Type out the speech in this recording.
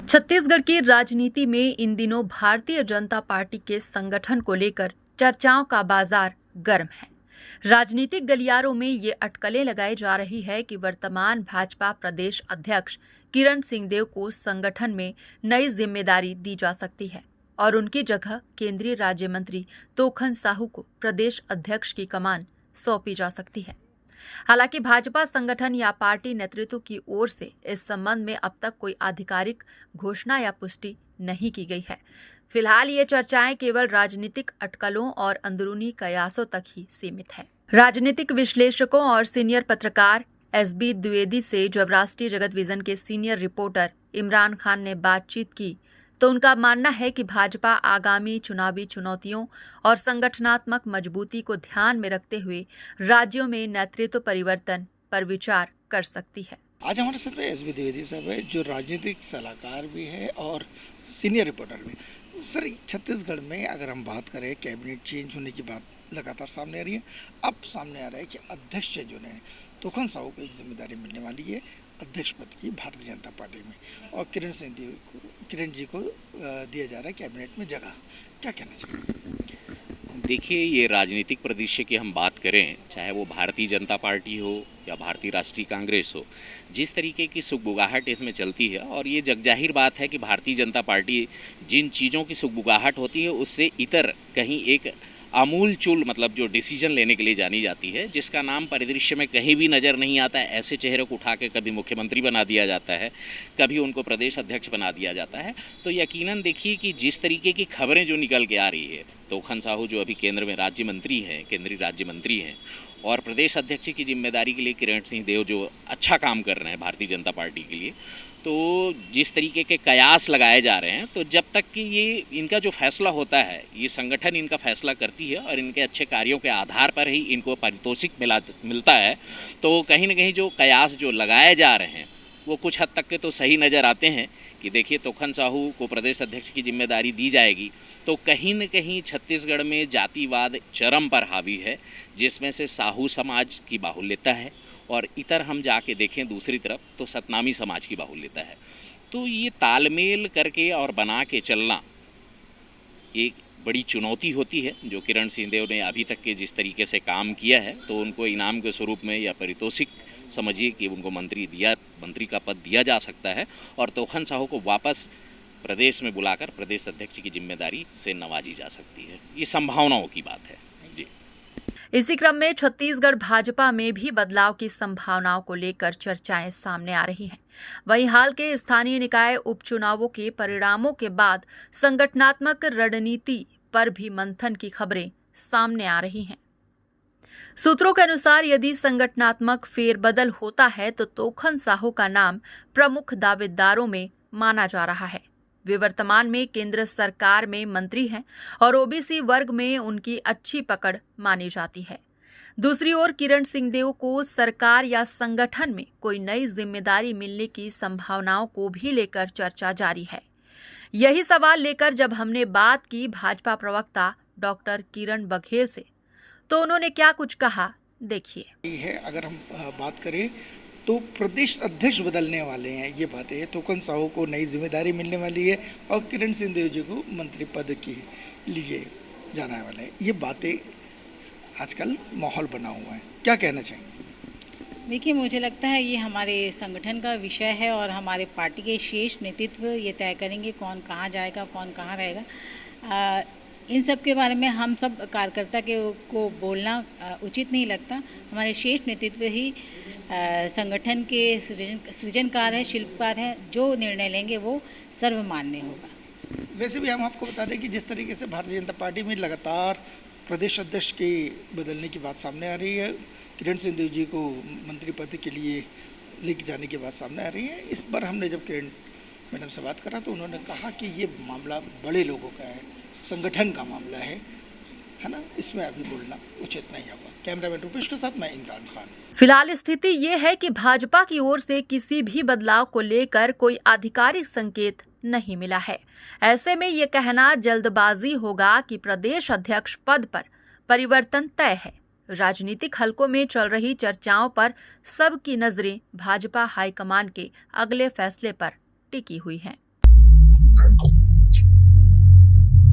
छत्तीसगढ़ की राजनीति में इन दिनों भारतीय जनता पार्टी के संगठन को लेकर चर्चाओं का बाजार गर्म है। राजनीतिक गलियारों में ये अटकलें लगाई जा रही है कि वर्तमान भाजपा प्रदेश अध्यक्ष किरण सिंहदेव को संगठन में नई जिम्मेदारी दी जा सकती है और उनकी जगह केंद्रीय राज्य मंत्री तोखन साहू को प्रदेश अध्यक्ष की कमान सौंपी जा सकती है। हालांकि भाजपा संगठन या पार्टी नेतृत्व की ओर से इस संबंध में अब तक कोई आधिकारिक घोषणा या पुष्टि नहीं की गई है। फिलहाल ये चर्चाएं केवल राजनीतिक अटकलों और अंदरूनी कयासों तक ही सीमित है। राजनीतिक विश्लेषकों और सीनियर पत्रकार एसबी द्विवेदी से जब राष्ट्रीय जगत विजन के सीनियर रिपोर्टर इमरान खान ने बातचीत की तो उनका मानना है कि भाजपा आगामी चुनावी चुनौतियों और संगठनात्मक मजबूती को ध्यान में रखते हुए राज्यों में नेतृत्व परिवर्तन पर विचार कर सकती है। आज हमारे साथ एसबी द्विवेदी साहब है, जो राजनीतिक सलाहकार भी है और सीनियर रिपोर्टर भी। सर, छत्तीसगढ़ में अगर हम बात करें, कैबिनेट चेंज होने की बात लगातार सामने आ रही है। अब सामने आ रहा है कि अध्यक्ष चेंज होने हैं। तोखन साहू को एक जिम्मेदारी मिलने वाली है अध्यक्ष पद की भारतीय जनता पार्टी में, और किरण जी को दिया जा रहा है कैबिनेट में जगह। क्या कहना चाहिए? देखिए, ये राजनीतिक परिदृश्य की हम बात करें, चाहे वो भारतीय जनता पार्टी हो या भारतीय राष्ट्रीय कांग्रेस हो, जिस तरीके की सुगबुगाहट इसमें चलती है, और ये जगजाहिर बात है कि भारतीय जनता पार्टी जिन चीज़ों की सुगबुगाहट होती है उससे इतर कहीं एक आमूल चूल मतलब जो डिसीजन लेने के लिए जानी जाती है, जिसका नाम परिदृश्य में कहीं भी नज़र नहीं आता है। ऐसे चेहरे को उठा के कभी मुख्यमंत्री बना दिया जाता है, कभी उनको प्रदेश अध्यक्ष बना दिया जाता है। तो यकीनन देखिए कि जिस तरीके की खबरें जो निकल के आ रही है, तोखन साहू जो अभी केंद्र में राज्य मंत्री हैं, केंद्रीय राज्य मंत्री हैं, और प्रदेश अध्यक्ष की जिम्मेदारी के लिए किरण सिंहदेव जो अच्छा काम कर रहे हैं भारतीय जनता पार्टी के लिए, तो जिस तरीके के कयास लगाए जा रहे हैं, तो जब तक कि ये इनका जो फैसला होता है, ये संगठन इनका फैसला करती है और इनके अच्छे कार्यों के आधार पर ही इनको पारितोषिक मिलता है, तो कहीं ना कहीं जो कयास जो लगाए जा रहे हैं वो कुछ हद तक के तो सही नज़र आते हैं। कि देखिए, तोखन साहू को प्रदेश अध्यक्ष की जिम्मेदारी दी जाएगी तो कहीं न कहीं छत्तीसगढ़ में जातिवाद चरम पर हावी है, जिसमें से साहू समाज की बाहुल्यता है, और इतर हम जाके देखें दूसरी तरफ तो सतनामी समाज की बाहुल्यता है। तो ये तालमेल करके और बना के चलना एक बड़ी चुनौती होती है, जो किरण सिंहदेव ने अभी तक के जिस तरीके से काम किया है, तो उनको इनाम के स्वरूप में या पारितोषिक समझिए कि उनको मंत्री का पद दिया जा सकता है, और तोखन साहू को वापस प्रदेश में बुलाकर प्रदेश अध्यक्ष की जिम्मेदारी से नवाजी जा सकती है। ये संभावनाओं की बात है जी। इसी क्रम में छत्तीसगढ़ भाजपा में भी बदलाव की संभावनाओं को लेकर चर्चाएं सामने आ रही हैं। वहीं हाल के स्थानीय निकाय उपचुनावों के परिणामों के बाद संगठनात्मक रणनीति पर भी मंथन की खबरें सामने आ रही हैं। सूत्रों के अनुसार यदि संगठनात्मक फेरबदल होता है तो तोखन साहू का नाम प्रमुख दावेदारों में माना जा रहा है। वे वर्तमान में केंद्र सरकार में मंत्री हैं और ओबीसी वर्ग में उनकी अच्छी पकड़ मानी जाती है। दूसरी ओर किरण सिंहदेव को सरकार या संगठन में कोई नई जिम्मेदारी मिलने की संभावनाओं को भी लेकर चर्चा जारी है। यही सवाल लेकर जब हमने बात की भाजपा प्रवक्ता डॉक्टर किरण बघेल से, तो उन्होंने क्या कुछ कहा, देखिए। अगर हम बात करें तो प्रदेश अध्यक्ष बदलने वाले हैं, ये बातें है। तोखन साहू को नई जिम्मेदारी मिलने वाली है और किरण सिंहदेव जी को मंत्री पद के लिए जाना वाला है। ये बातें आजकल माहौल बना हुआ है, क्या कहना चाहिए? देखिए, मुझे लगता है ये हमारे संगठन का विषय है और हमारे पार्टी के शीर्ष नेतृत्व ये तय करेंगे कौन कहाँ जाएगा, कौन कहाँ रहेगा। इन सब के बारे में हम सब कार्यकर्ता को बोलना उचित नहीं लगता। हमारे शीर्ष नेतृत्व ही संगठन के सृजनकार है, शिल्पकार है। जो निर्णय लेंगे वो सर्वमान्य होगा। वैसे भी हम आपको बता दें कि जिस तरीके से भारतीय जनता पार्टी में लगातार प्रदेश अध्यक्ष के बदलने की बात सामने आ रही है, किरण सिंहदेव जी को मंत्री पद के लिए लेके जाने की बात सामने आ रही है। इस बार हमने जब किरण मैडम से बात करा तो उन्होंने कहा कि ये मामला बड़े लोगों का है, संगठन का मामला है ना, इसमें अभी बोलना उचित नहीं होगा। कैमरामैन रूपेश के साथ मैं इमरान खान। फिलहाल स्थिति ये है कि भाजपा की ओर से किसी भी बदलाव को लेकर कोई आधिकारिक संकेत नहीं मिला है। ऐसे में ये कहना जल्दबाजी होगा कि प्रदेश अध्यक्ष पद पर परिवर्तन तय है। राजनीतिक हलकों में चल रही चर्चाओं पर सबकी नजरें भाजपा हाईकमान के अगले फैसले पर टिकी हुई हैं। है।